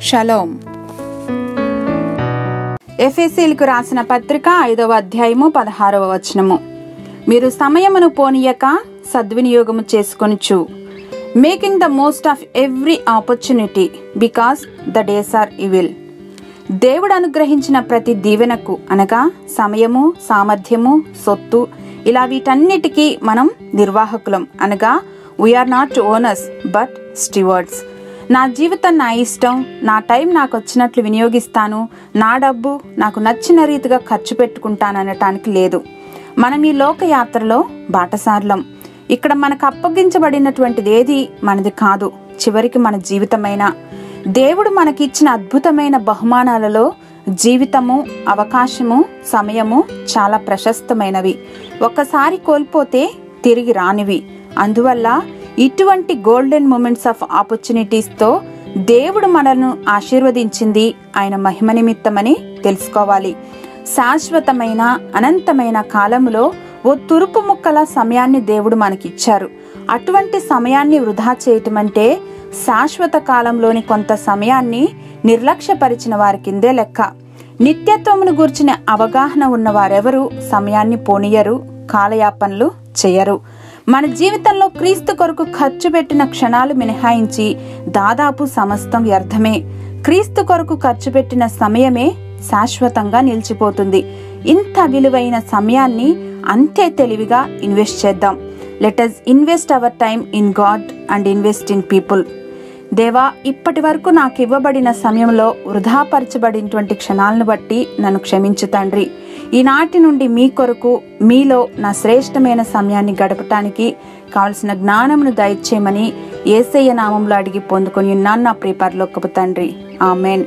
Shalom. ఎఫెసీయులకు రాసిన పత్రిక 5వ అధ్యాయము 16వ వచనము. మీరు సమయమును పోనీయక సద్వినియోగము చేసుకొనుచు, making the most of every opportunity because the days are evil. దేవుడు అనుగ్రహించిన ప్రతి దీవెనకు అనగా సమయము, సామర్థ్యము, సొత్తు, ఇలా వీటన్నిటికీ మనం నిర్వాహకులం. అనగా we are not owners but stewards. నా జీవితం నా ఇష్టం, నా టైం నాకు వచ్చినట్లు వినియోగిస్తాను, నా డబ్బు నాకు నచ్చిన రీతిగా ఖర్చు పెట్టుకుంటాను అనటానికి లేదు. మనం ఈ లోకయాత్రలో బాటసారులం. ఇక్కడ మనకు అప్పగించబడినటువంటిది ఏది మనది కాదు. చివరికి మన జీవితమైన దేవుడు మనకిచ్చిన అద్భుతమైన బహుమానాలలో జీవితము, అవకాశము, సమయము చాలా ప్రశస్తమైనవి. ఒక్కసారి కోల్పోతే తిరిగి రానివి. అందువల్ల ఇటువంటి గోల్డెన్ మూమెంట్స్ ఆఫ్ ఆపర్చునిటీస్తో దేవుడు మనల్ని ఆశీర్వదించింది ఆయన మహిమ నిమిత్తమని తెలుసుకోవాలి. శాశ్వతమైన అనంతమైన కాలంలో ఓ తురుపు ముక్కల సమయాన్ని దేవుడు మనకిచ్చారు. అటువంటి సమయాన్ని వృధా చేయటం అంటే శాశ్వత కాలంలోని కొంత సమయాన్ని నిర్లక్ష్యపరిచిన వారి కిందే లెక్క. నిత్యత్వమును గూర్చిన అవగాహన ఉన్న వారెవరూ సమయాన్ని పోనీయరు, కాలయాపనలు చేయరు. మన జీవితంలో క్రీస్తు కొరకు ఖర్చు పెట్టిన క్షణాలు మినహాయించి దాదాపు సమస్తం వ్యర్థమే. క్రీస్తు కొరకు ఖర్చు పెట్టిన సమయమే శాశ్వతంగా నిలిచిపోతుంది. ఇంత విలువైన సమయాన్ని అంతే తెలివిగా ఇన్వెస్ట్ చేద్దాం. Let us invest hour time in God and invest in people. దేవా, ఇప్పటి వరకు నాకు ఇవ్వబడిన సమయంలో వృధాపరచబడినటువంటి క్షణాలను బట్టి నన్ను క్షమించు తండ్రి. ఈనాటి నుండి మీ కొరకు మీలో నా శ్రేష్టమైన సమయాన్ని గడపటానికి కావలసిన జ్ఞానమును దయచేయమని యేసయ్య నామములో అడిగి పొందుకొని ఉన్నాను నా ప్రియ పరలోకపు తండ్రి. ఆమెన్.